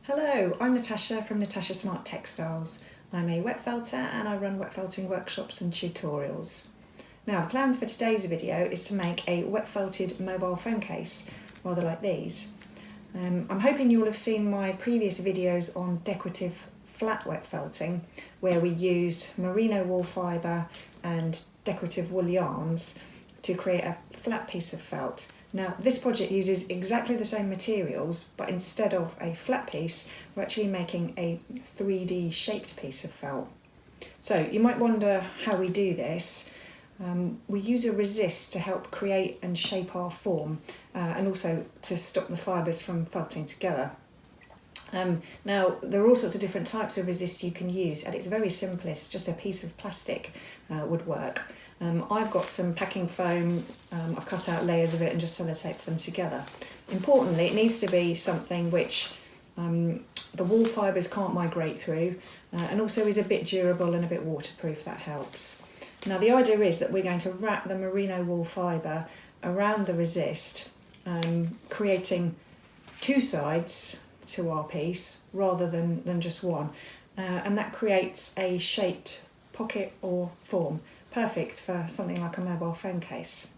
Hello, I'm Natasha from Natasha Smart Textiles. I'm a wet felter and I run wet felting workshops and tutorials. Now, the plan for today's video is to make a wet felted mobile phone case, rather like these. I'm hoping you'll have seen my previous videos on decorative flat wet felting, where we used merino wool fibre and decorative wool yarns to create a flat piece of felt. Now, this project uses exactly the same materials, but instead of a flat piece, we're actually making a 3D shaped piece of felt. So you might wonder how we do this. We use a resist to help create and shape our form, and also to stop the fibres from felting together. Now, there are all sorts of different types of resist you can use. At its very simplest, just a piece of plastic would work. I've got some packing foam, I've cut out layers of it and just sellotaped them together. Importantly, it needs to be something which the wool fibres can't migrate through, and also is a bit durable and a bit waterproof. That helps. Now, the idea is that we're going to wrap the merino wool fibre around the resist, creating two sides to our piece rather than just one, and that creates a shaped pocket or form, perfect for something like a mobile phone case.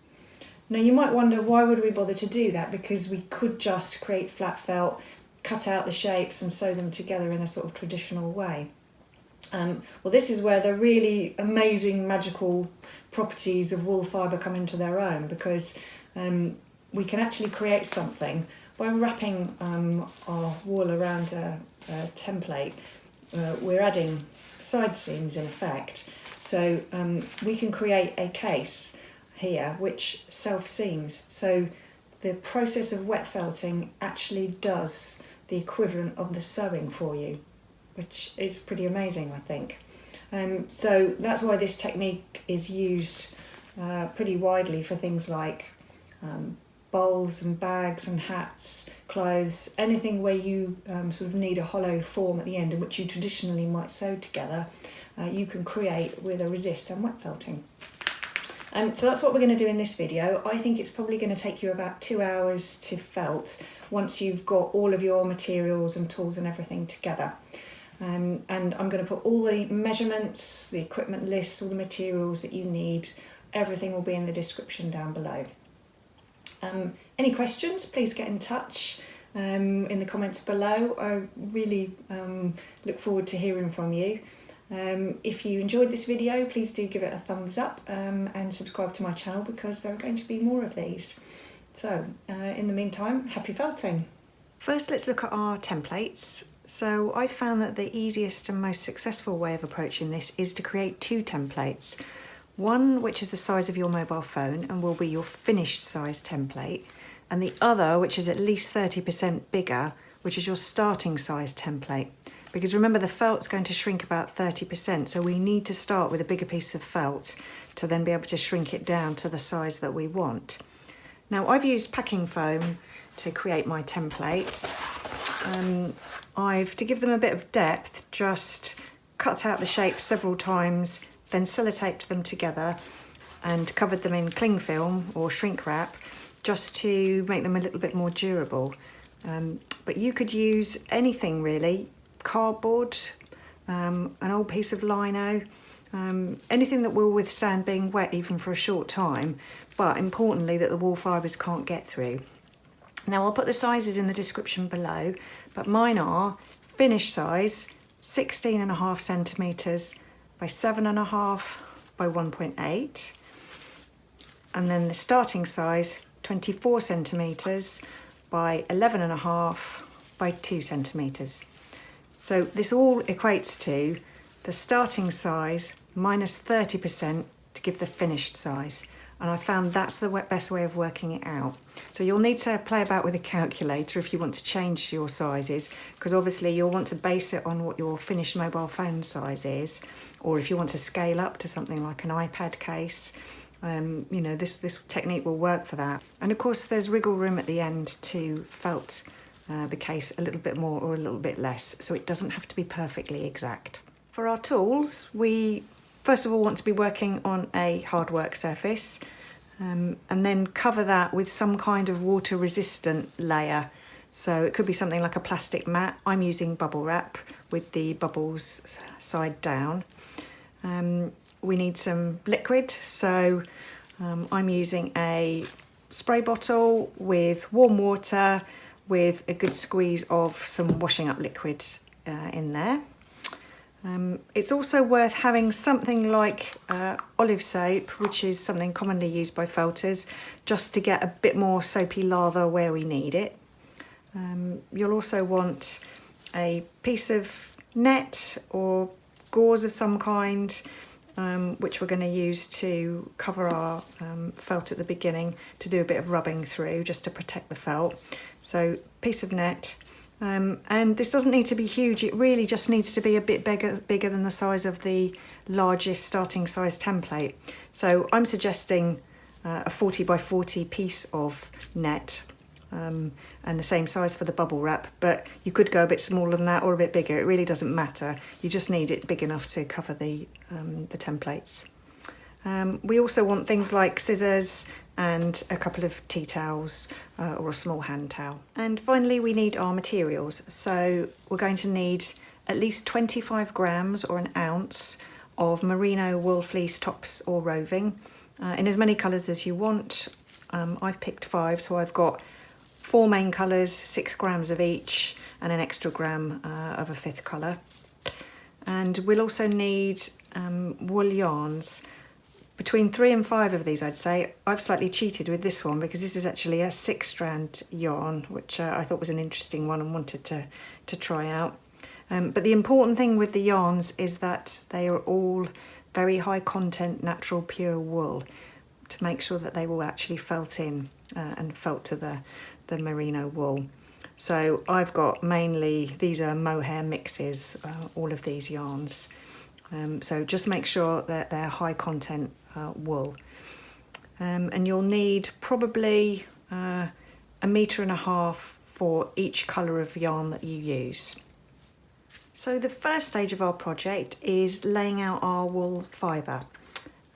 Now, you might wonder, why would we bother to do that? Because we could just create flat felt, cut out the shapes and sew them together in a sort of traditional way. Well, this is where the really amazing magical properties of wool fibre come into their own, because we can actually create something by wrapping our wool around a template. We're adding side seams in effect, so we can create a case here which self-seams. So the process of wet felting actually does the equivalent of the sewing for you, which is pretty amazing, I think. So that's why this technique is used pretty widely for things like bowls and bags and hats, clothes, anything where you sort of need a hollow form at the end, in which you traditionally might sew together, you can create with a resist and wet felting. So that's what we're going to do in this video. I think it's probably going to take you about 2 hours to felt once you've got all of your materials and tools and everything together. And I'm going to put all the measurements, the equipment list, all the materials that you need, everything will be in the description down below. Any questions, please get in touch in the comments below. I really look forward to hearing from you. If you enjoyed this video, please do give it a thumbs up and subscribe to my channel, because there are going to be more of these. So in the meantime, happy felting. First, let's look at our templates. So I found that the easiest and most successful way of approaching this is to create two templates. One which is the size of your mobile phone and will be your finished size template, and the other which is at least 30% bigger, which is your starting size template. Because remember, the felt's going to shrink about 30%, so we need to start with a bigger piece of felt to then be able to shrink it down to the size that we want. Now, I've used packing foam to create my templates. To give them a bit of depth, just cut out the shapes several times, then sellotaped them together and covered them in clingfilm or shrink wrap, just to make them a little bit more durable. But you could use anything really, cardboard, an old piece of lino, anything that will withstand being wet even for a short time, but importantly that the wool fibres can't get through. Now, I'll put the sizes in the description below, but mine are finished size 16.5 centimetres by 7.5 by 1.8, and then the starting size 24 centimetres by 11.5 by 2 centimetres. So this all equates to the starting size minus 30% to give the finished size. And I found that's the best way of working it out. So you'll need to play about with a calculator if you want to change your sizes, because obviously you'll want to base it on what your finished mobile phone size is, or if you want to scale up to something like an iPad case, you know, this technique will work for that. And of course there's wriggle room at the end to felt the case a little bit more or a little bit less, so it doesn't have to be perfectly exact. For our tools, we first of all want to be working on a hard work surface, and then cover that with some kind of water resistant layer. So it could be something like a plastic mat. I'm using bubble wrap with the bubbles side down. We need some liquid, so I'm using a spray bottle with warm water with a good squeeze of some washing up liquid in there. It's also worth having something like olive soap, which is something commonly used by felters, just to get a bit more soapy lather where we need it. You'll also want a piece of net or gauze of some kind, which we're going to use to cover our felt at the beginning, to do a bit of rubbing through just to protect the felt. So piece of net. And this doesn't need to be huge, it really just needs to be a bit bigger than the size of the largest starting size template. So I'm suggesting a 40 by 40 piece of net, and the same size for the bubble wrap, but you could go a bit smaller than that or a bit bigger, it really doesn't matter. You just need it big enough to cover the templates. We also want things like scissors and a couple of tea towels or a small hand towel. And finally we need our materials. So we're going to need at least 25 grams or an ounce of merino wool fleece tops or roving in as many colours as you want. I've picked 5, so I've got 4 main colours, 6 grams of each, and an extra gram of a 5th colour. And we'll also need wool yarns. Between 3 and 5 of these, I'd say. I've slightly cheated with this one because this is actually a 6-strand yarn, which I thought was an interesting one and wanted to try out. But the important thing with the yarns is that they are all very high content natural pure wool, to make sure that they will actually felt in and felt to the merino wool. So I've got mainly, these are mohair mixes, all of these yarns. So just make sure that they're high content wool. And you'll need probably 1.5 meters for each colour of yarn that you use. So the first stage of our project is laying out our wool fibre.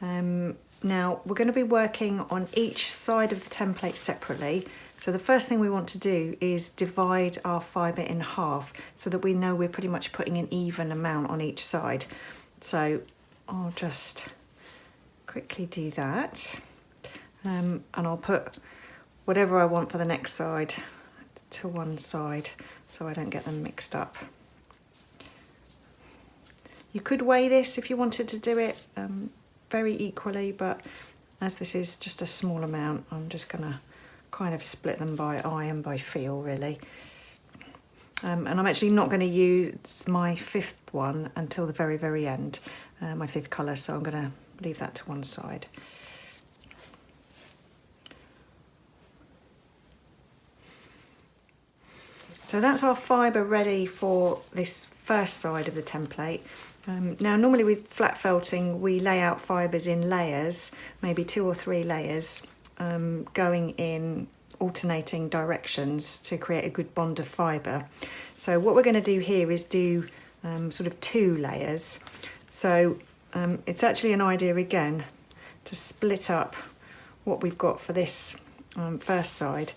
Now we're going to be working on each side of the template separately. So the first thing we want to do is divide our fibre in half so that we know we're pretty much putting an even amount on each side. So I'll just quickly do that, and I'll put whatever I want for the next side to one side so I don't get them mixed up. You could weigh this if you wanted to do it very equally, but as this is just a small amount, I'm just going to kind of split them by eye and by feel, really. And I'm actually not going to use my 5th one until the very end, my 5th colour, so I'm going to leave that to one side. So that's our fibre ready for this first side of the template. Now normally with flat felting we lay out fibres in layers, maybe 2 or 3 layers, going in alternating directions to create a good bond of fibre. So what we're going to do here is do sort of 2 layers. So it's actually an idea again to split up what we've got for this first side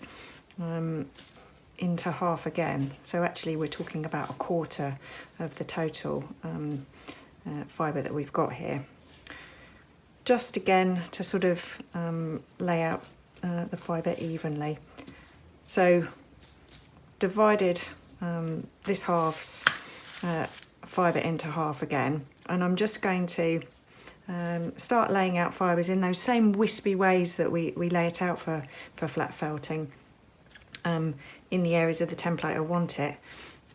into half again. So actually we're talking about 1/4 of the total fibre that we've got here. Just again to sort of lay out the fibre evenly. So divided this half's fibre into half again, and I'm just going to start laying out fibres in those same wispy ways that we lay it out for flat felting in the areas of the template I want it.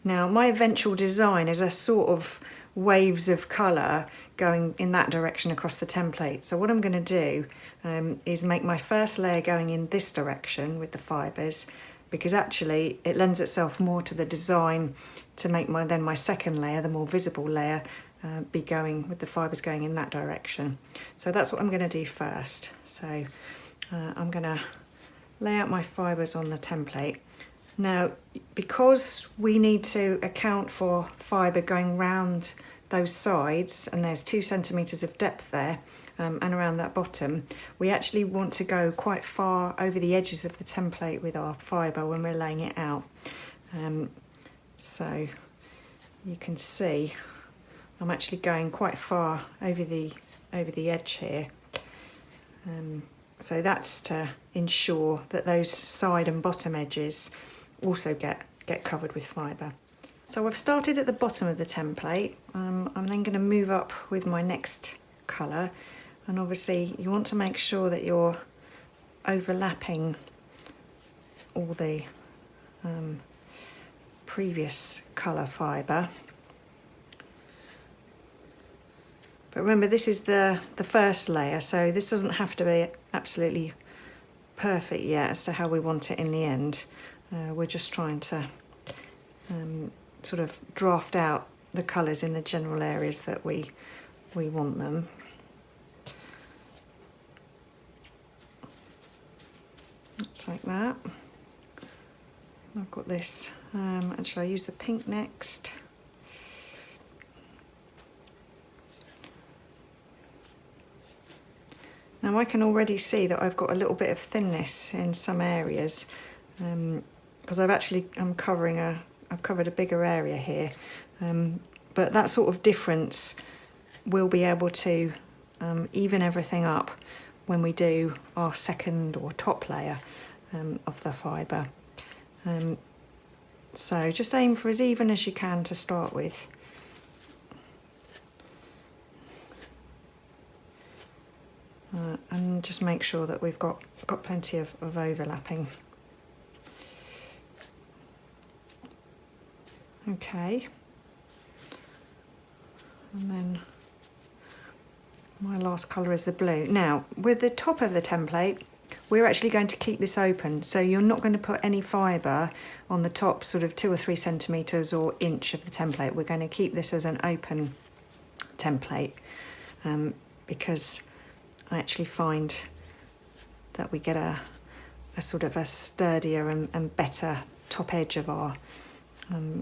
Now my eventual design is a sort of waves of colour going in that direction across the template. So what I'm going to do is make my first layer going in this direction with the fibres, because actually it lends itself more to the design to make my second layer, the more visible layer, be going with the fibres going in that direction. So that's what I'm going to do first. So I'm going to lay out my fibres on the template. Now, because we need to account for fibre going round those sides, and there's 2 centimetres of depth there, and around that bottom, we actually want to go quite far over the edges of the template with our fibre when we're laying it out. So you can see I'm actually going quite far over the edge here. So that's to ensure that those side and bottom edges also get covered with fibre. So I've started at the bottom of the template. I'm then going to move up with my next colour, and obviously you want to make sure that you're overlapping all the previous colour fibre. But remember, this is the first layer, so this doesn't have to be absolutely perfect yet as to how we want it in the end. We're just trying to sort of draft out the colours in the general areas that we want them. Looks like that. I've got this, actually I'll use the pink next. Now I can already see that I've got a little bit of thinness in some areas, because I've covered a bigger area here, but that sort of difference will be able to even everything up when we do our second or top layer of the fibre. So just aim for as even as you can to start with. And just make sure that we've got plenty of overlapping. Okay. And then my last colour is the blue. Now, with the top of the template, we're actually going to keep this open, so you're not going to put any fibre on the top sort of 2 or 3 centimetres or inch of the template. We're going to keep this as an open template, because I actually find that we get a sort of a sturdier and better top edge of our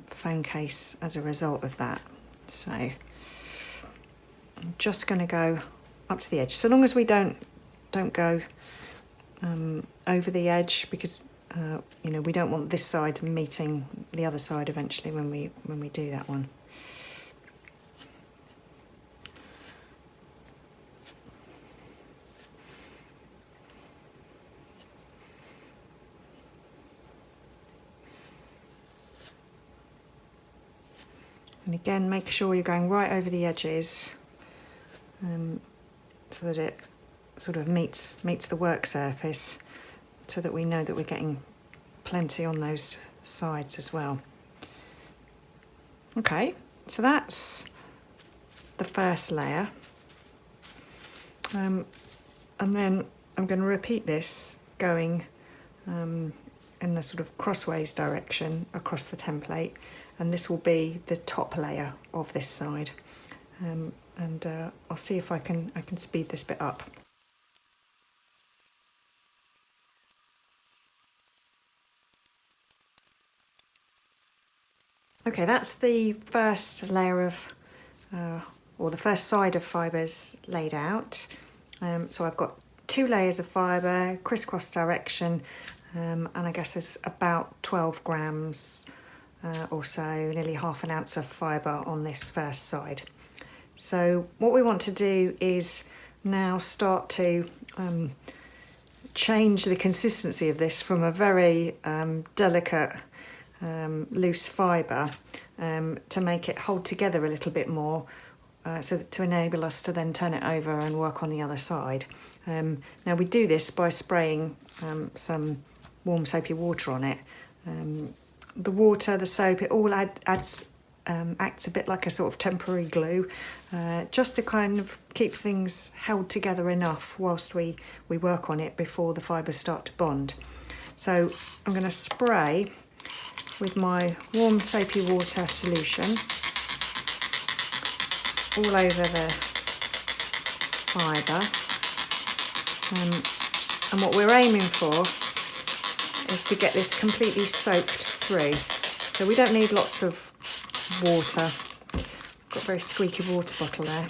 phone case as a result of that. So I'm just going to go up to the edge, so long as we don't go over the edge, because you know, we don't want this side meeting the other side eventually when we do that one. And again, make sure you're going right over the edges, so that it sort of meets the work surface, so that we know that we're getting plenty on those sides as well. Okay, so that's the first layer. And then I'm going to repeat this going in the sort of crossways direction across the template, and this will be the top layer of this side. And I'll see if I can speed this bit up. Okay, that's the first layer of, or the first side of fibres laid out. So I've got 2 layers of fibre, crisscross direction, and I guess there's about 12 grams or so, nearly half an ounce of fibre on this first side. So what we want to do is now start to change the consistency of this from a very delicate loose fibre to make it hold together a little bit more, so that to enable us to then turn it over and work on the other side. Now we do this by spraying some warm soapy water on it. The water, the soap, it all acts a bit like a sort of temporary glue, just to kind of keep things held together enough whilst we work on it before the fibres start to bond. So I'm going to spray with my warm soapy water solution all over the fibre, and what we're aiming for is to get this completely soaked through. So we don't need lots of water. I've got a very squeaky water bottle there.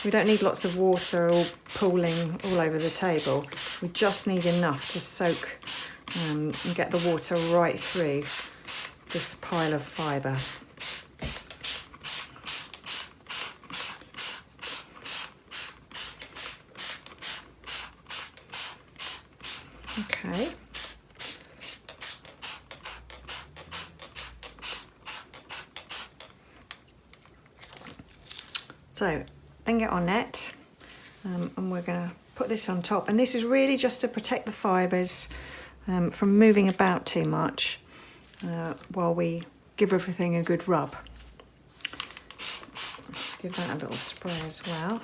We don't need lots of water all pooling all over the table. We just need enough to soak and get the water right through this pile of fibre. Okay. So then get our net, and we're going to put this on top, and this is really just to protect the fibres from moving about too much while we give everything a good rub. Let's give that a little spray as well.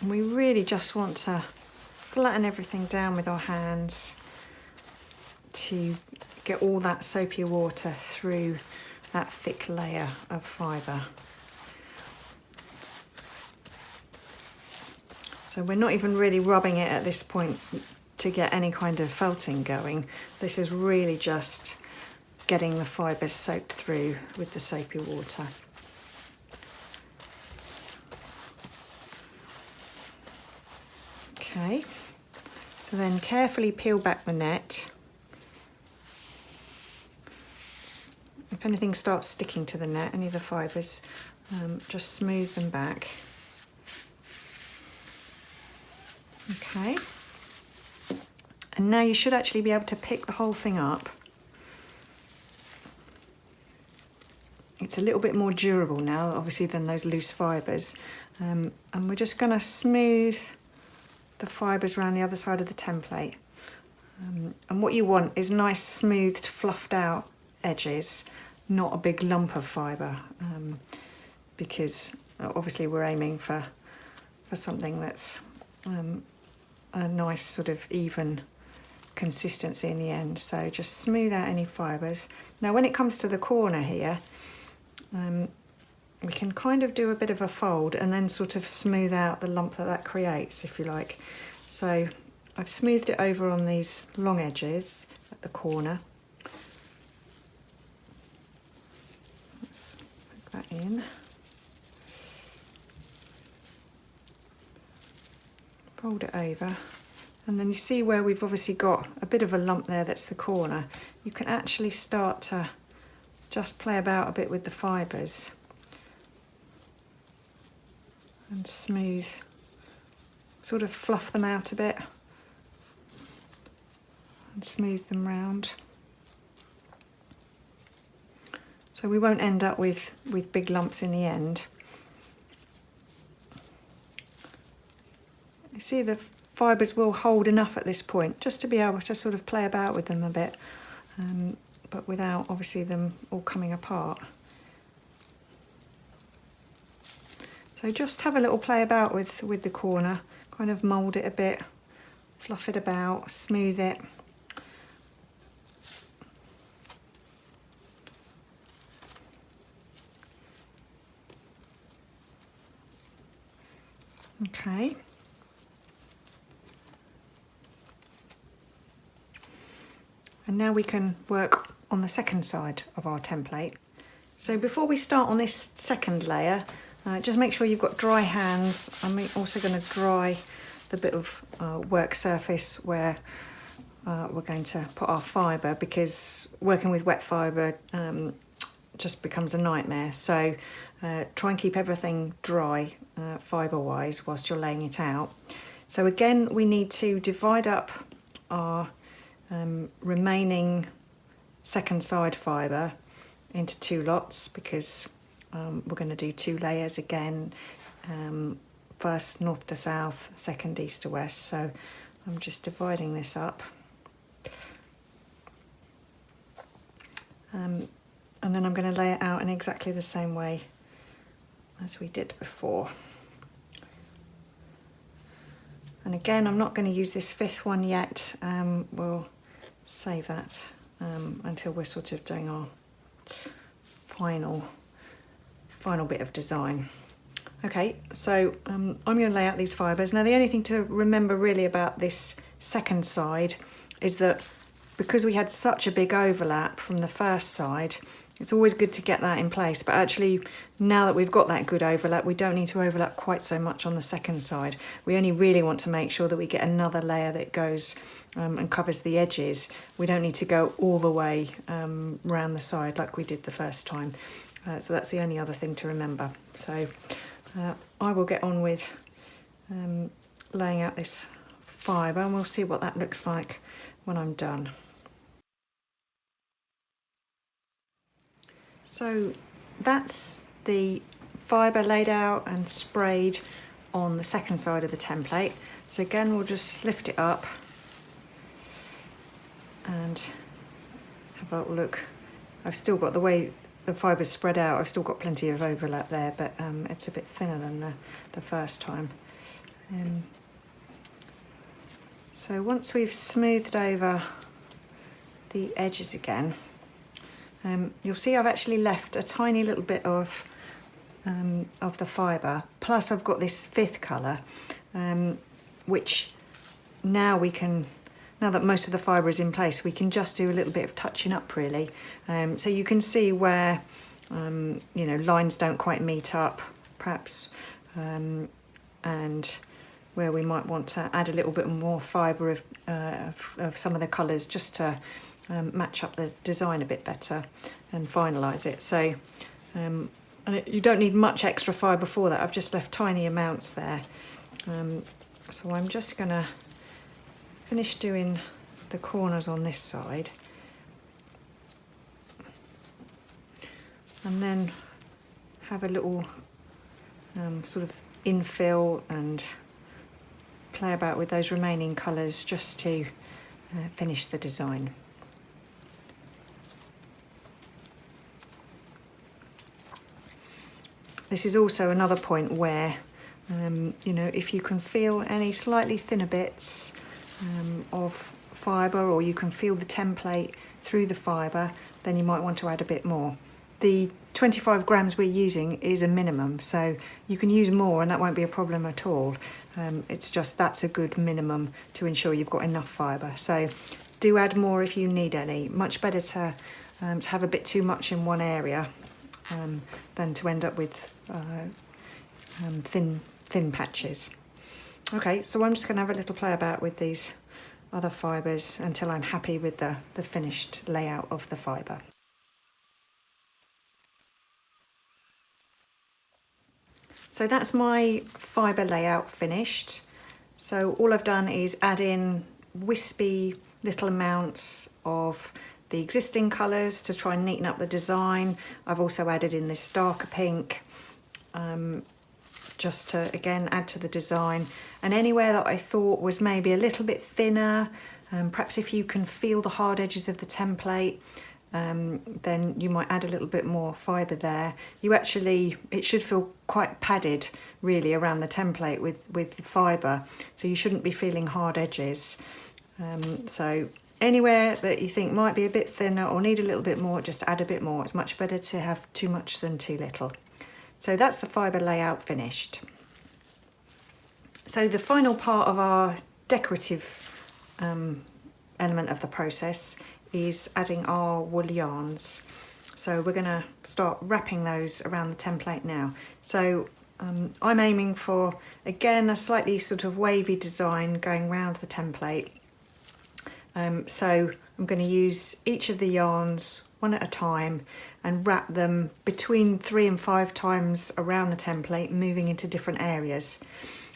And we really just want to flatten everything down with our hands to get all that soapy water through that thick layer of fibre. So we're not even really rubbing it at this point to get any kind of felting going. This is really just getting the fibres soaked through with the soapy water. Okay, so then carefully peel back the net. If anything starts sticking to the net, any of the fibres, just smooth them back. Okay, and now you should actually be able to pick the whole thing up. It's a little bit more durable now, obviously, than those loose fibres. And we're just going to smooth the fibres around the other side of the template. And what you want is nice, smoothed, fluffed out edges, not a big lump of fibre, because obviously we're aiming for something that's a nice sort of even consistency in the end. So just smooth out any fibres. Now when it comes to the corner here, we can kind of do a bit of a fold and then sort of smooth out the lump that creates, if you like. So I've smoothed it over on these long edges at the corner. Let's put that in. Fold it over, and then you see where we've obviously got a bit of a lump there, that's the corner. You can actually start to just play about a bit with the fibres and smooth, sort of fluff them out a bit and smooth them round. So we won't end up with big lumps in the end. You see the fibres will hold enough at this point just to be able to sort of play about with them a bit, but without obviously them all coming apart. So just have a little play about with the corner, kind of mould it a bit, fluff it about, smooth it. Okay. And now we can work on the second side of our template. So before we start on this second layer, just make sure you've got dry hands. I'm also going to dry the bit of work surface where we're going to put our fibre, because working with wet fibre just becomes a nightmare. So try and keep everything dry fibre-wise whilst you're laying it out. So again, we need to divide up our remaining second side fibre into two lots, because we're going to do two layers again, first north to south, second east to west. So I'm just dividing this up, and then I'm going to lay it out in exactly the same way as we did before. And again, I'm not going to use this fifth one yet. We'll save that until we're sort of doing our final bit of design. Okay, so I'm going to lay out these fibres. Now the only thing to remember really about this second side is that because we had such a big overlap from the first side, It's always good to get that in place, but actually now that we've got that good overlap, we don't need to overlap quite so much on the second side. We only really want to make sure that we get another layer that goes and covers the edges. We don't need to go all the way round the side like we did the first time. So that's the only other thing to remember. So I will get on with laying out this fibre, and we'll see what that looks like when I'm done. So that's the fibre laid out and sprayed on the second side of the template. So again, we'll just lift it up and have a look. I've still got the way the fibre's spread out, I've still got plenty of overlap there, but it's a bit thinner than the first time. So once we've smoothed over the edges again, you'll see I've actually left a tiny little bit of the fibre, plus I've got this fifth colour, which now that most of the fibre is in place, we can just do a little bit of touching up really. So you can see where lines don't quite meet up, perhaps, and where we might want to add a little bit more fibre of some of the colours just to match up the design a bit better and finalise it. So you don't need much extra fibre for that. I've just left tiny amounts there. So I'm just going to finish doing the corners on this side, and then have a little sort of infill and play about with those remaining colours just to finish the design. This is also another point where, if you can feel any slightly thinner bits of fibre, or you can feel the template through the fibre, then you might want to add a bit more. The 25 grams we're using is a minimum, so you can use more and that won't be a problem at all. It's just that's a good minimum to ensure you've got enough fibre. So do add more if you need any. Much better to have a bit too much in one area than to end up with thin patches. Okay, so I'm just going to have a little play about with these other fibres until I'm happy with the finished layout of the fibre. So that's my fibre layout finished. So all I've done is add in wispy little amounts of the existing colours to try and neaten up the design. I've also added in this darker pink just to again add to the design, and anywhere that I thought was maybe a little bit thinner, perhaps if you can feel the hard edges of the template, then you might add a little bit more fibre there. It should feel quite padded really around the template with the fibre, so you shouldn't be feeling hard edges. So anywhere that you think might be a bit thinner or need a little bit more, just add a bit more. It's much better to have too much than too little. So that's the fibre layout finished. So the final part of our decorative element of the process is adding our wool yarns. So we're going to start wrapping those around the template now. So I'm aiming for, again, a slightly sort of wavy design going round the template. So I'm going to use each of the yarns one at a time and wrap them between 3 and 5 times around the template, moving into different areas.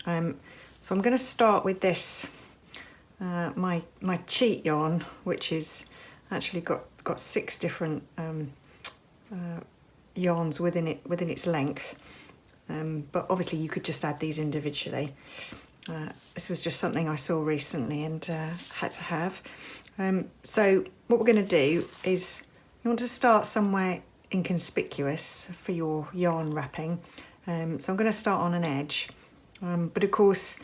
So I'm going to start with this, my cheat yarn, which is actually got 6 different yarns within its length. But obviously you could just add these individually. This was just something I saw recently and had to have. So what we're going to do is you want to start somewhere inconspicuous for your yarn wrapping. So I'm going to start on an edge, but of course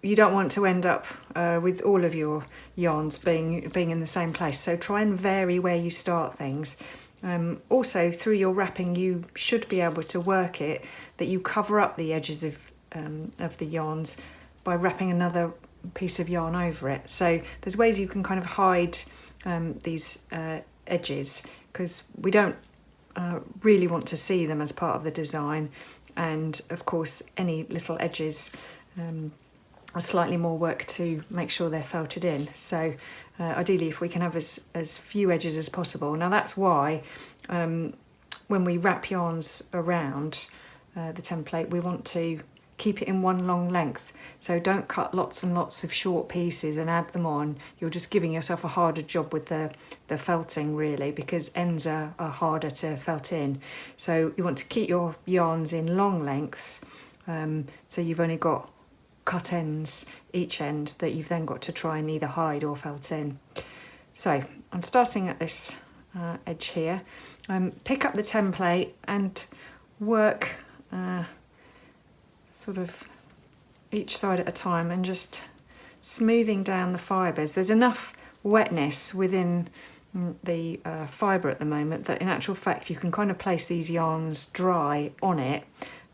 you don't want to end up with all of your yarns being in the same place. So try and vary where you start things. Also, through your wrapping, you should be able to work it that you cover up the edges of the yarns by wrapping another piece of yarn over it. So there's ways you can kind of hide these edges, because we don't really want to see them as part of the design, and of course any little edges are slightly more work to make sure they're felted in. So ideally if we can have as few edges as possible. Now that's why when we wrap yarns around the template, we want to keep it in one long length. So don't cut lots and lots of short pieces and add them on. You're just giving yourself a harder job with the felting really, because ends are harder to felt in. So you want to keep your yarns in long lengths, so you've only got cut ends each end that you've then got to try and either hide or felt in. So I'm starting at this edge here. Pick up the template and work sort of each side at a time and just smoothing down the fibres. There's enough wetness within the fibre at the moment that in actual fact you can kind of place these yarns dry on it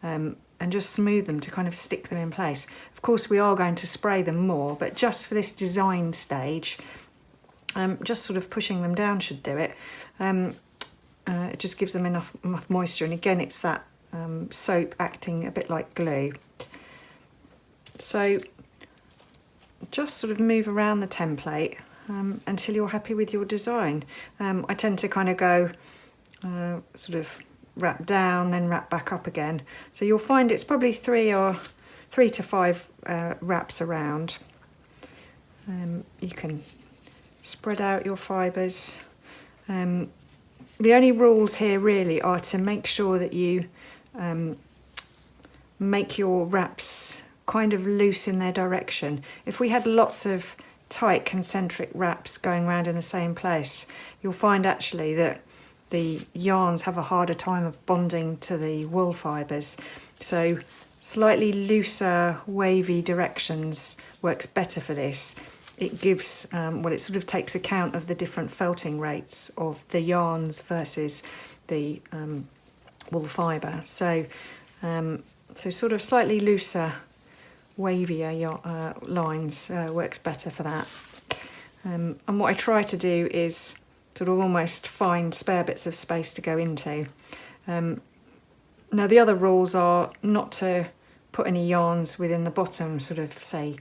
and just smooth them to kind of stick them in place. Of course we are going to spray them more, but just for this design stage, just sort of pushing them down should do it. It just gives them enough moisture, and again it's that soap acting a bit like glue. So just sort of move around the template until you're happy with your design. I tend to kind of go sort of wrap down, then wrap back up again. So you'll find it's probably 3 to 5 wraps around. You can spread out your fibres. The only rules here really are to make sure that you make your wraps kind of loose in their direction. If we had lots of tight concentric wraps going around in the same place, you'll find actually that the yarns have a harder time of bonding to the wool fibres. So slightly looser, wavy directions works better for this. It gives, well, it sort of takes account of the different felting rates of the yarns versus the wool fibre. So, so sort of slightly looser, wavier lines works better for that. And what I try to do is sort of almost find spare bits of space to go into. Now the other rules are not to put any yarns within the bottom, sort of say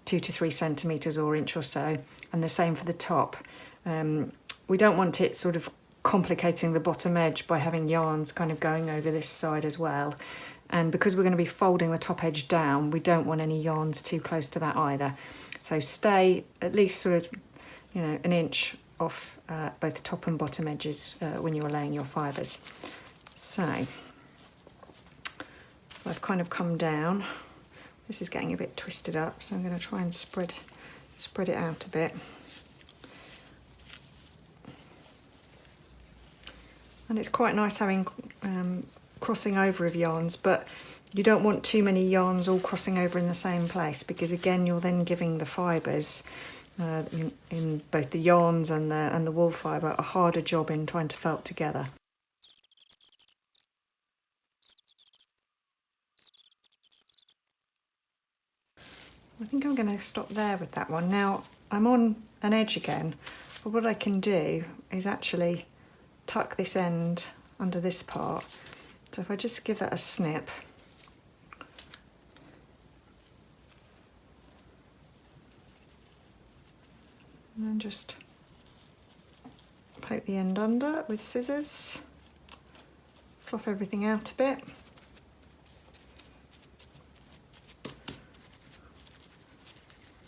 2 to 3 centimetres or inch or so, and the same for the top. We don't want it sort of complicating the bottom edge by having yarns kind of going over this side as well. And because we're going to be folding the top edge down, we don't want any yarns too close to that either. So stay at least sort of, you know, an inch off both top and bottom edges when you're laying your fibres. So I've kind of come down. This is getting a bit twisted up, so I'm going to try and spread it out a bit. And it's quite nice having crossing over of yarns, but you don't want too many yarns all crossing over in the same place, because again you're then giving the fibres in both the yarns and the wool fibre a harder job in trying to felt together. I think I'm going to stop there with that one. Now I'm on an edge again, but what I can do is actually tuck this end under this part. So if I just give that a snip, and then just poke the end under with scissors, fluff everything out a bit.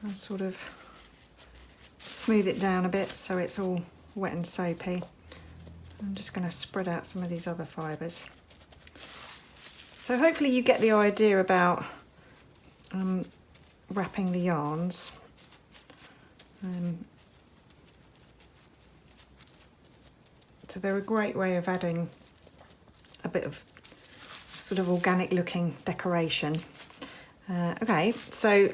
And sort of smooth it down a bit so it's all wet and soapy. I'm just going to spread out some of these other fibres. So hopefully you get the idea about wrapping the yarns. So they're a great way of adding a bit of sort of organic looking decoration. Okay, so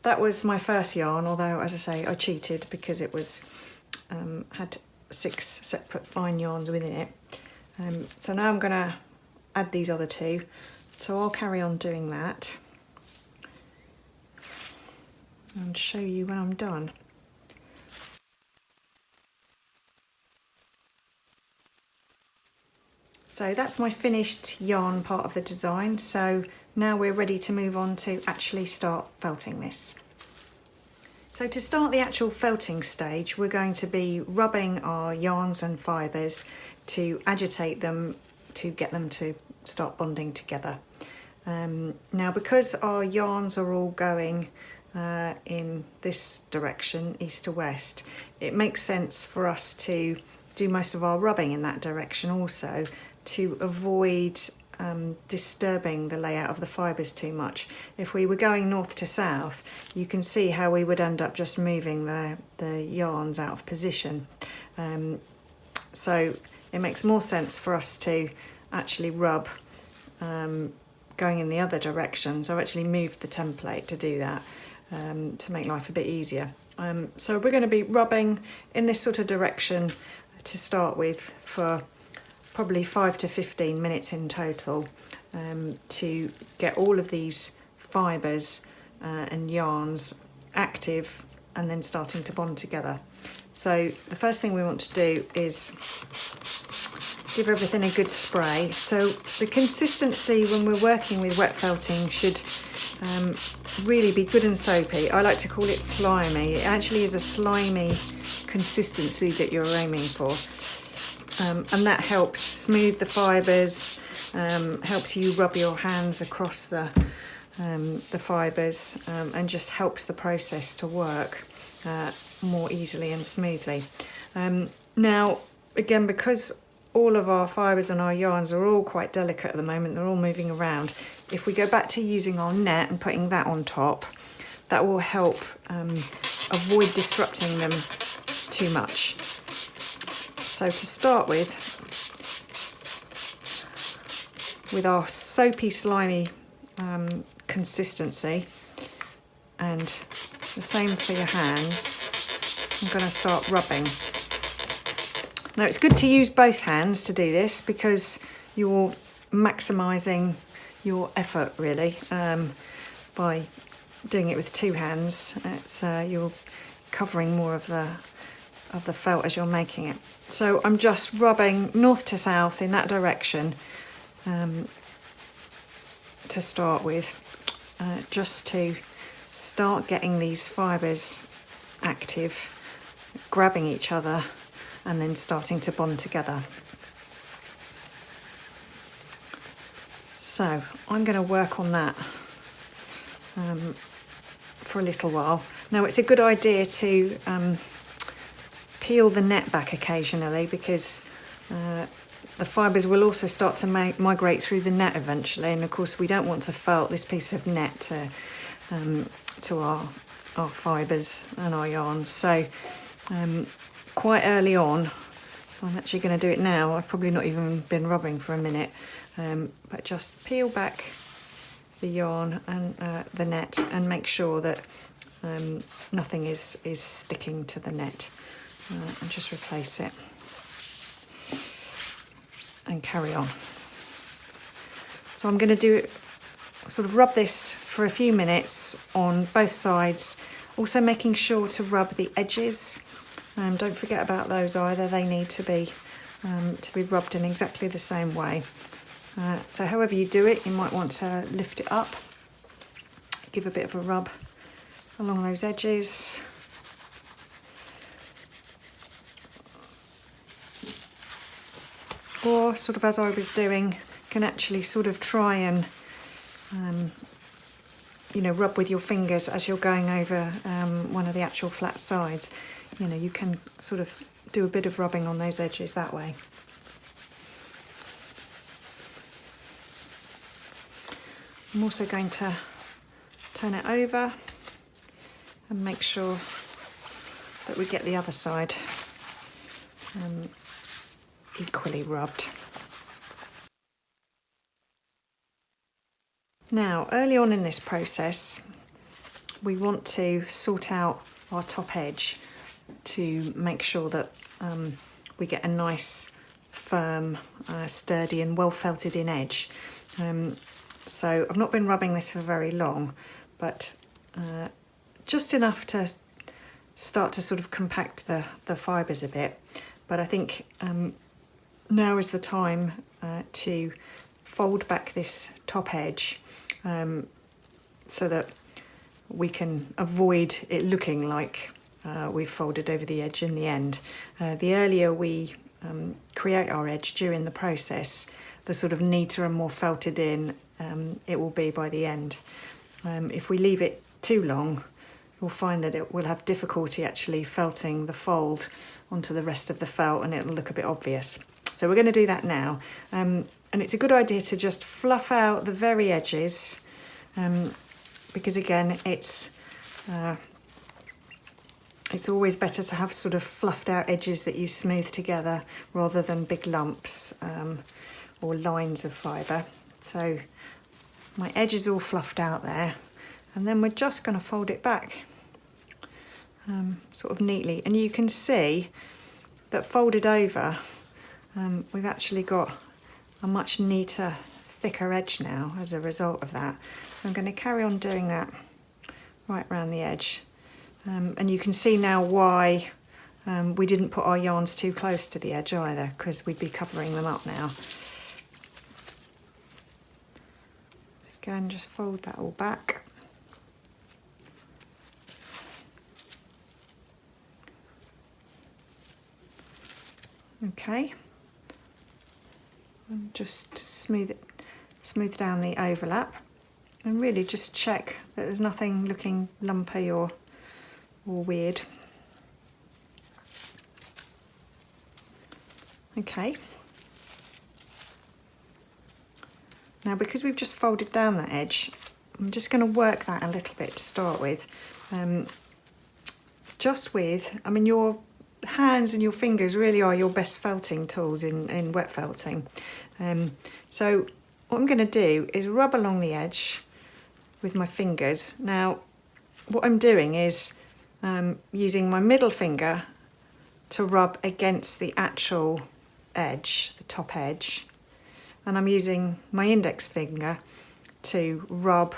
that was my first yarn, although as I say I cheated because it was had 6 separate fine yarns within it. So now I'm going to add these other 2, so I'll carry on doing that and show you when I'm done. So that's my finished yarn part of the design. So now we're ready to move on to actually start felting this. So to start the actual felting stage, we're going to be rubbing our yarns and fibres to agitate them to get them to start bonding together. Now, because our yarns are all going in this direction, east to west, it makes sense for us to do most of our rubbing in that direction also, to avoid disturbing the layout of the fibres too much. If we were going north to south, you can see how we would end up just moving the yarns out of position. So it makes more sense for us to actually rub going in the other direction. So I've actually moved the template to do that, to make life a bit easier. So we're going to be rubbing in this sort of direction to start with for probably 5 to 15 minutes in total, to get all of these fibres and yarns active and then starting to bond together. So the first thing we want to do is give everything a good spray. So the consistency when we're working with wet felting should really be good and soapy. I like to call it slimy. It actually is a slimy consistency that you're aiming for. And that helps smooth the fibres, helps you rub your hands across the fibres, and just helps the process to work more easily and smoothly. Now, again, because all of our fibres and our yarns are all quite delicate at the moment, they're all moving around. If we go back to using our net and putting that on top, that will help avoid disrupting them too much. So to start with our soapy, slimy consistency, and the same for your hands, I'm going to start rubbing. Now it's good to use both hands to do this because you're maximising your effort really by doing it with two hands. It's you're covering more of the felt as you're making it. So I'm just rubbing north to south in that direction to start with, just to start getting these fibres active, grabbing each other and then starting to bond together. So I'm going to work on that for a little while. Now it's a good idea to peel the net back occasionally because the fibres will also start to migrate through the net eventually, and of course we don't want to felt this piece of net to our fibres and our yarns. So quite early on, I'm actually going to do it now, I've probably not even been rubbing for a minute, but just peel back the yarn and the net and make sure that nothing is sticking to the net, and just replace it and carry on. So I'm going to sort of rub this for a few minutes on both sides, also making sure to rub the edges. Don't forget about those either, they need to be rubbed in exactly the same way. So however you do it, you might want to lift it up, give a bit of a rub along those edges. Or sort of as I was doing, can actually sort of try and rub with your fingers as you're going over one of the actual flat sides. You can sort of do a bit of rubbing on those edges that way. I'm also going to turn it over and make sure that we get the other side equally rubbed. Now, early on in this process, we want to sort out our top edge to make sure that we get a nice, firm, sturdy and well felted in edge. So I've not been rubbing this for very long, but just enough to start to sort of compact the fibres a bit. But I think now is the time to fold back this top edge so that we can avoid it looking like we've folded over the edge in the end. The earlier we create our edge during the process, the sort of neater and more felted in it will be by the end. If we leave it too long, you'll find that it will have difficulty actually felting the fold onto the rest of the felt, and it'll look a bit obvious. So we're going to do that now. And it's a good idea to just fluff out the very edges because again it's always better to have sort of fluffed out edges that you smooth together rather than big lumps or lines of fibre. So my edge is all fluffed out there, and then we're just going to fold it back sort of neatly, and you can see that folded over we've actually got a much neater, thicker edge now as a result of that. So I'm going to carry on doing that right around the edge, and you can see now why we didn't put our yarns too close to the edge either, because we'd be covering them up now. Again, just fold that all back. Okay, and just smooth down the overlap, and really just check that there's nothing looking lumpy or weird. Okay. Now, because we've just folded down that edge, I'm just going to work that a little bit to start with. I mean, your hands and your fingers really are your best felting tools in wet felting. So what I'm going to do is rub along the edge with my fingers. Now, what I'm doing is using my middle finger to rub against the actual edge, the top edge, and I'm using my index finger to rub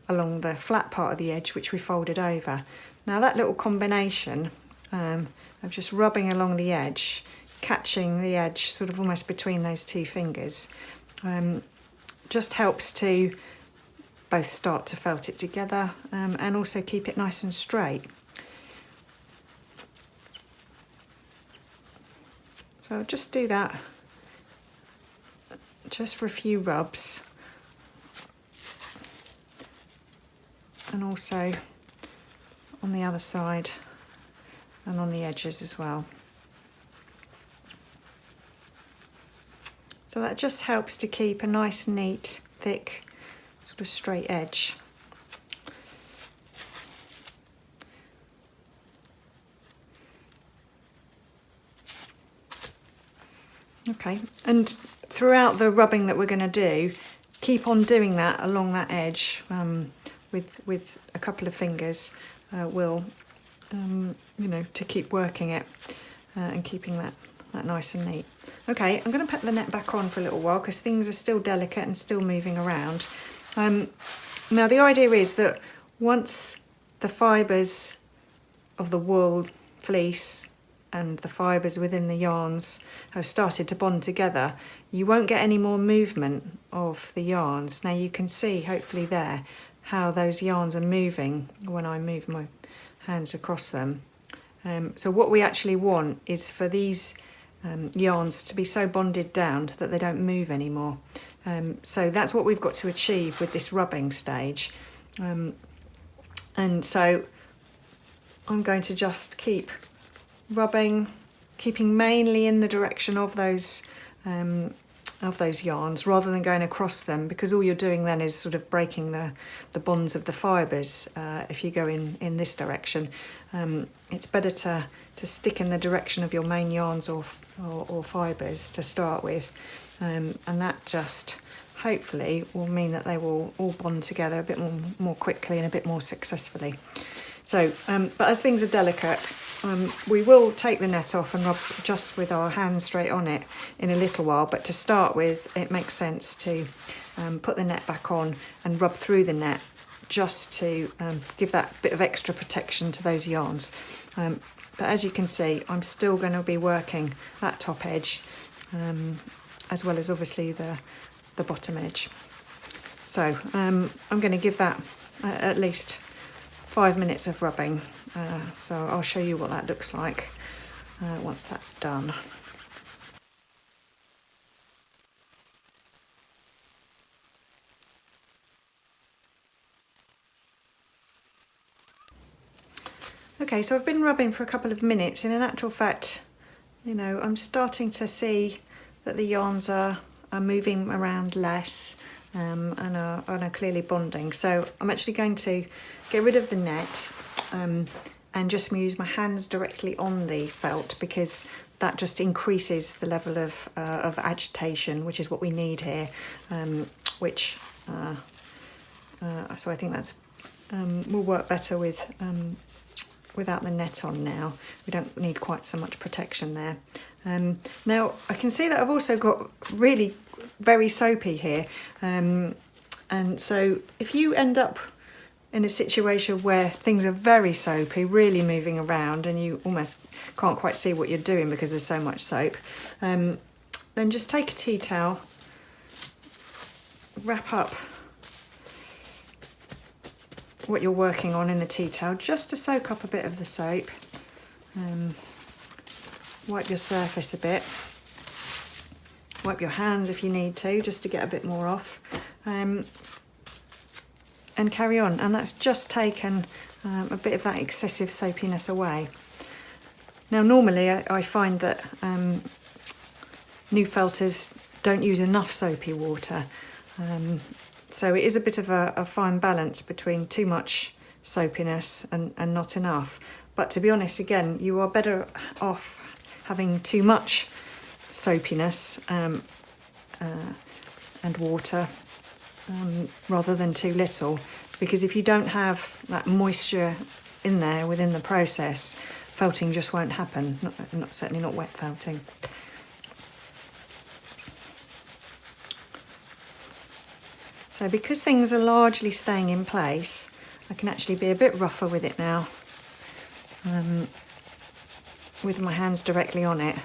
along the flat part of the edge which we folded over. Now that little combination of just rubbing along the edge, catching the edge sort of almost between those two fingers, just helps to both start to felt it together and also keep it nice and straight. So I'll just do that just for a few rubs, and also on the other side and on the edges as well. So that just helps to keep a nice, neat, thick, sort of straight edge. Okay, and throughout the rubbing that we're going to do, keep on doing that along that edge with a couple of fingers will, to keep working it and keeping that nice and neat. Okay, I'm going to put the net back on for a little while because things are still delicate and still moving around. Now the idea is that once the fibres of the wool, fleece, and the fibres within the yarns have started to bond together, you won't get any more movement of the yarns. Now you can see, hopefully there, how those yarns are moving when I move my hands across them. So what we actually want is for these yarns to be so bonded down that they don't move anymore. So that's what we've got to achieve with this rubbing stage. And so I'm going to just keep rubbing, keeping mainly in the direction of those yarns rather than going across them, because all you're doing then is sort of breaking the bonds of the fibres if you go in this direction. It's better to stick in the direction of your main yarns or fibres to start with, and that just hopefully will mean that they will all bond together a bit more quickly and a bit more successfully. So, but as things are delicate, we will take the net off and rub just with our hands straight on it in a little while, but to start with it makes sense to put the net back on and rub through the net just to give that bit of extra protection to those yarns. But as you can see, I'm still going to be working that top edge as well as obviously the bottom edge. So I'm going to give that at least 5 minutes of rubbing. So I'll show you what that looks like once that's done. Okay, so I've been rubbing for a couple of minutes, and in actual fact, you know, I'm starting to see that the yarns are moving around less and are clearly bonding. So I'm actually going to get rid of the net and just use my hands directly on the felt, because that just increases the level of agitation, which is what we need here, so I think that's will work better with without the net on now. We don't need quite so much protection there. Now I can see that I've also got really very soapy here, and so if you end up in a situation where things are very soapy, really moving around, and you almost can't quite see what you're doing because there's so much soap, then just take a tea towel, wrap up what you're working on in the tea towel just to soak up a bit of the soap. Wipe your surface a bit, wipe your hands if you need to, just to get a bit more off, and carry on. And that's just taken a bit of that excessive soapiness away. Now normally I find that new felters don't use enough soapy water, so it is a bit of a fine balance between too much soapiness and not enough. But to be honest, again, you are better off having too much soapiness and water rather than too little, because if you don't have that moisture in there within the process, felting just won't happen, certainly not wet felting. So because things are largely staying in place, I can actually be a bit rougher with it now, with my hands directly on it.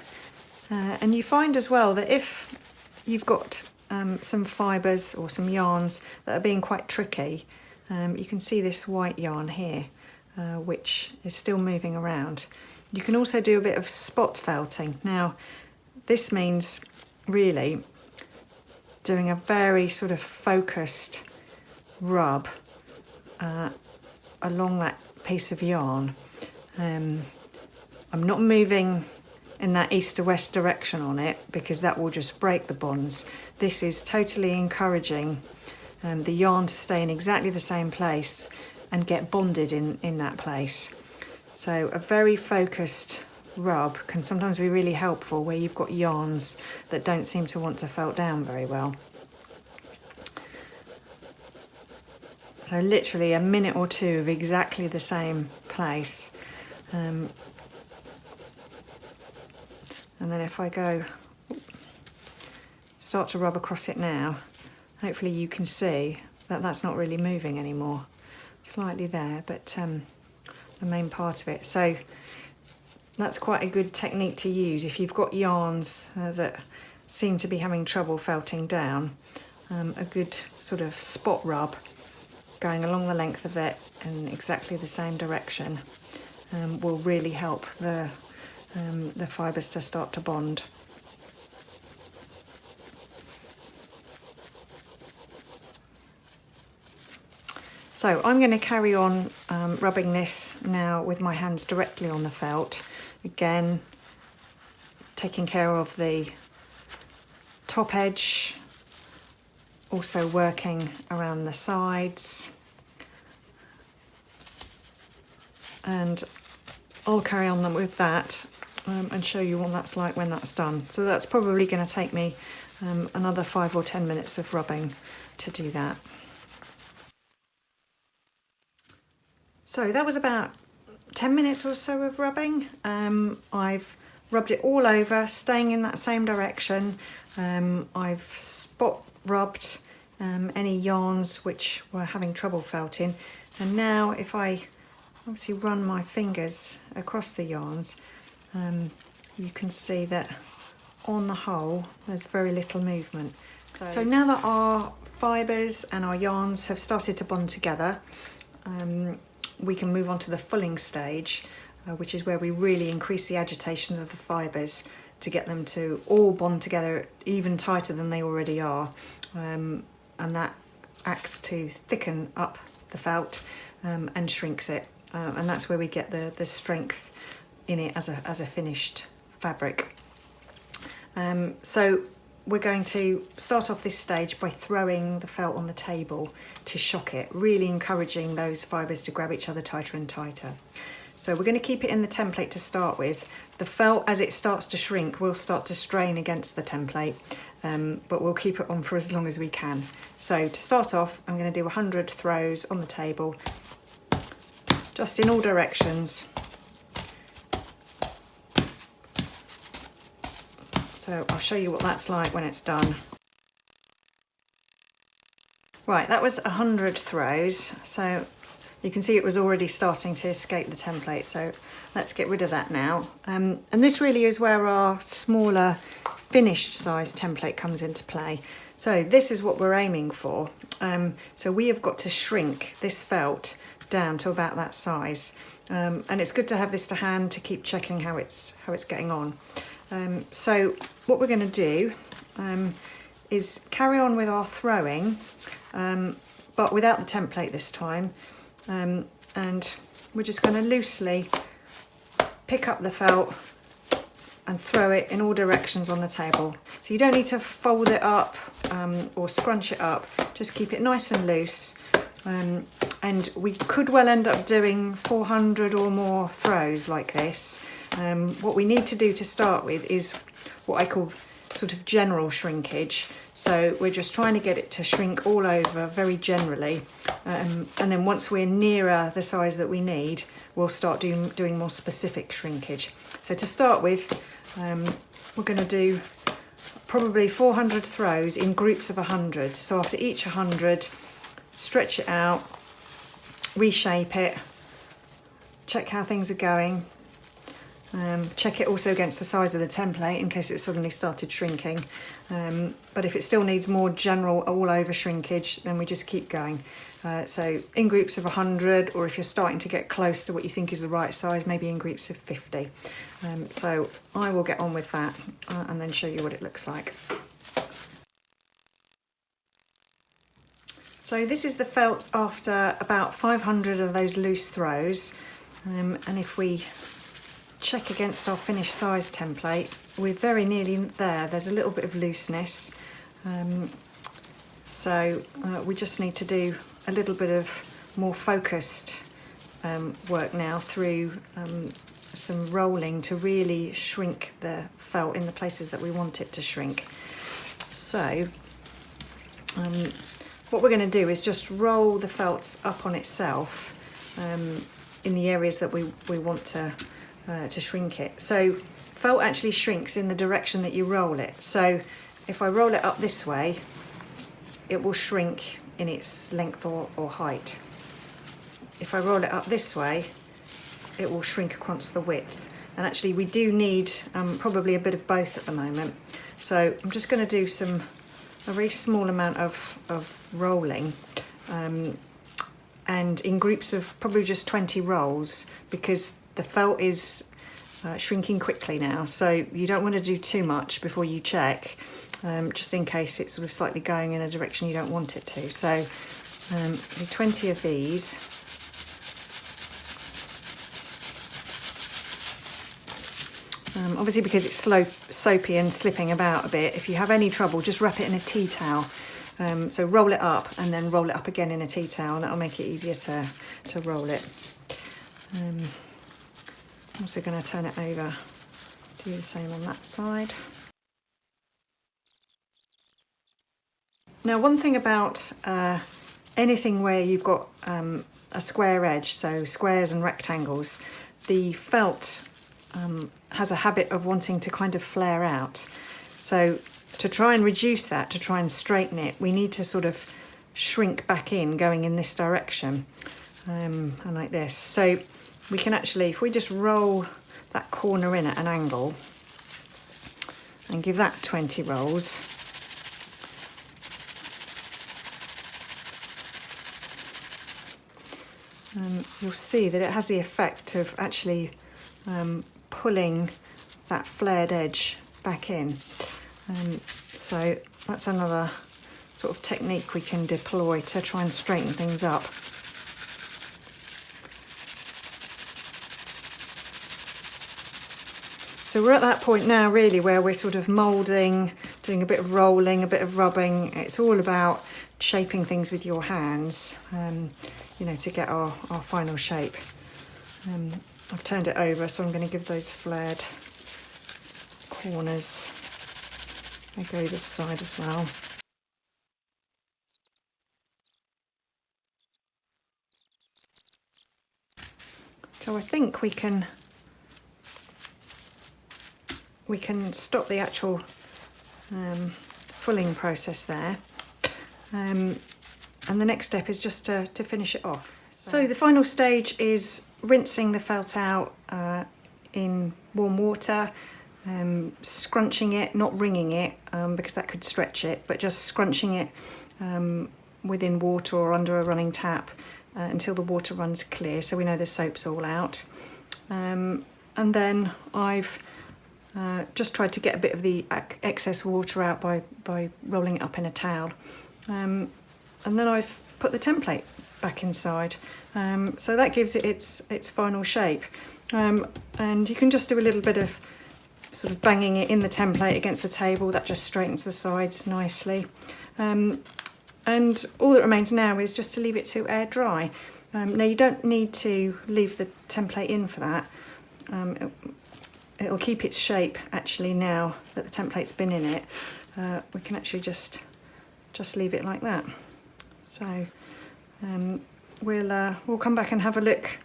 And you find as well that if you've got some fibres or some yarns that are being quite tricky, you can see this white yarn here, which is still moving around. You can also do a bit of spot felting. Now, this means really doing a very sort of focused rub along that piece of yarn. I'm not moving in that east to west direction on it, because that will just break the bonds. This is totally encouraging the yarn to stay in exactly the same place and get bonded in that place. So a very focused rub can sometimes be really helpful where you've got yarns that don't seem to want to felt down very well. So literally a minute or two of exactly the same place. And then if I start to rub across it now, hopefully you can see that that's not really moving anymore. Slightly there, but the main part of it. So that's quite a good technique to use if you've got yarns that seem to be having trouble felting down. A good sort of spot rub going along the length of it in exactly the same direction will really help the fibres to start to bond. So I'm going to carry on rubbing this now with my hands directly on the felt. Again, taking care of the top edge, also working around the sides. And I'll carry on with that and show you what that's like when that's done. So that's probably going to take me another 5 or 10 minutes of rubbing to do that. So that was about 10 minutes or so of rubbing. I've rubbed it all over, staying in that same direction. I've spot rubbed any yarns which were having trouble felting. And now if I obviously run my fingers across the yarns, you can see that on the whole, there's very little movement. So now that our fibres and our yarns have started to bond together, we can move on to the fulling stage, which is where we really increase the agitation of the fibres to get them to all bond together even tighter than they already are. And that acts to thicken up the felt and shrinks it. And that's where we get the strength in it as a finished fabric. So we're going to start off this stage by throwing the felt on the table to shock it, really encouraging those fibres to grab each other tighter and tighter. So we're going to keep it in the template to start with. The felt, as it starts to shrink, will start to strain against the template, but we'll keep it on for as long as we can. So to start off, I'm going to do 100 throws on the table, just in all directions. So I'll show you what that's like when it's done. Right, that was 100 throws. So you can see it was already starting to escape the template. So let's get rid of that now. And this really is where our smaller finished size template comes into play. So this is what we're aiming for. So we have got to shrink this felt down to about that size. And it's good to have this to hand to keep checking how it's getting on. So what we're going to do is carry on with our throwing, but without the template this time. And we're just going to loosely pick up the felt and throw it in all directions on the table. So you don't need to fold it up or scrunch it up, just keep it nice and loose. And we could well end up doing 400 or more throws like this. What we need to do to start with is what I call sort of general shrinkage. So we're just trying to get it to shrink all over very generally. And then once we're nearer the size that we need, we'll start doing more specific shrinkage. So to start with, we're going to do probably 400 throws in groups of 100. So after each 100, stretch it out, reshape it, check how things are going. Check it also against the size of the template in case it suddenly started shrinking. But if it still needs more general all over shrinkage, then we just keep going. So in groups of 100, or if you're starting to get close to what you think is the right size, maybe in groups of 50. So I will get on with that and then show you what it looks like. So this is the felt after about 500 of those loose throws. And if we check against our finished size template, we're very nearly there. There's a little bit of looseness. So we just need to do a little bit of more focused work now through some rolling to really shrink the felt in the places that we want it to shrink. So what we're going to do is just roll the felt up on itself in the areas that we want to shrink it. So felt actually shrinks in the direction that you roll it. So if I roll it up this way, it will shrink in its length or height. If I roll it up this way, it will shrink across the width. And actually we do need probably a bit of both at the moment. So I'm just going to do a very small amount of rolling and in groups of probably just 20 rolls, because the felt is shrinking quickly now, so you don't want to do too much before you check, just in case it's sort of slightly going in a direction you don't want it to. So do 20 of these. Obviously because it's soapy and slipping about a bit, if you have any trouble, just wrap it in a tea towel. So roll it up and then roll it up again in a tea towel, and that'll make it easier to roll it. I'm also going to turn it over, do the same on that side. Now, one thing about anything where you've got a square edge, so squares and rectangles, the felt has a habit of wanting to kind of flare out. So to try and reduce that, to try and straighten it, we need to sort of shrink back in, going in this direction, and like this. So we can actually, if we just roll that corner in at an angle, and give that 20 rolls. You'll see that it has the effect of actually pulling that flared edge back in. So that's another sort of technique we can deploy to try and straighten things up. So we're at that point now really where we're sort of moulding, doing a bit of rolling, a bit of rubbing. It's all about shaping things with your hands, you know, to get our final shape. I've turned it over, so I'm going to give those flared corners a go this side as well. So I think we can stop the actual fulling process there, and the next step is just to finish it off. So the final stage is rinsing the felt out in warm water, scrunching it, not wringing it because that could stretch it, but just scrunching it within water or under a running tap until the water runs clear, so we know the soap's all out. And then I've just tried to get a bit of the excess water out by rolling it up in a towel. And then I've put the template back inside. So that gives it its final shape. And you can just do a little bit of sort of banging it in the template against the table. That just straightens the sides nicely. And all that remains now is just to leave it to air dry. Now you don't need to leave the template in for that. It'll keep its shape actually now that the template's been in it. We can actually just leave it like that. So we'll come back and have a look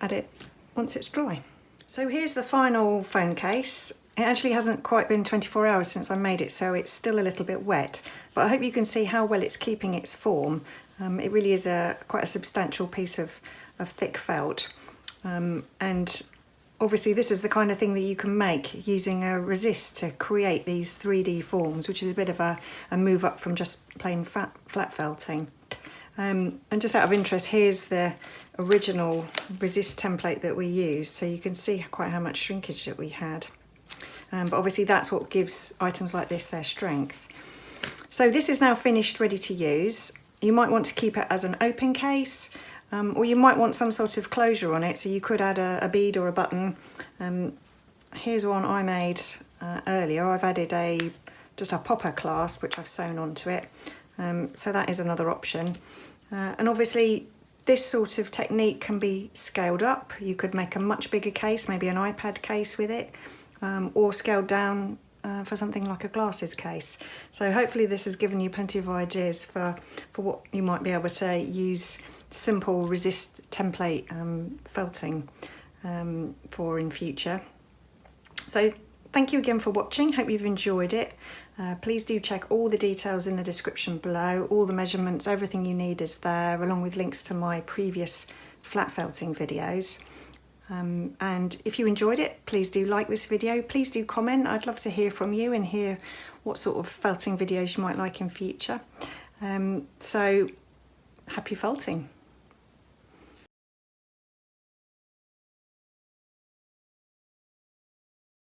at it once it's dry. So here's the final phone case. It actually hasn't quite been 24 hours since I made it, so it's still a little bit wet, but I hope you can see how well it's keeping its form. It really is quite a substantial piece of thick felt, and obviously this is the kind of thing that you can make using a resist to create these 3D forms, which is a bit of a move up from just plain flat felting. And just out of interest, here's the original resist template that we used, so you can see quite how much shrinkage that we had. But obviously that's what gives items like this their strength. So this is now finished, ready to use. You might want to keep it as an open case, or you might want some sort of closure on it, so you could add a bead or a button. Here's one I made earlier. I've added just a popper clasp, which I've sewn onto it. So that is another option. And obviously this sort of technique can be scaled up. You could make a much bigger case, maybe an iPad case with it, or scaled down for something like a glasses case. So hopefully this has given you plenty of ideas for what you might be able to use simple resist template felting for in future. So thank you again for watching. Hope you've enjoyed it. Please do check all the details in the description below. All the measurements, everything you need is there, along with links to my previous flat felting videos. And if you enjoyed it, please do like this video. Please do comment. I'd love to hear from you and hear what sort of felting videos you might like in future. So happy felting.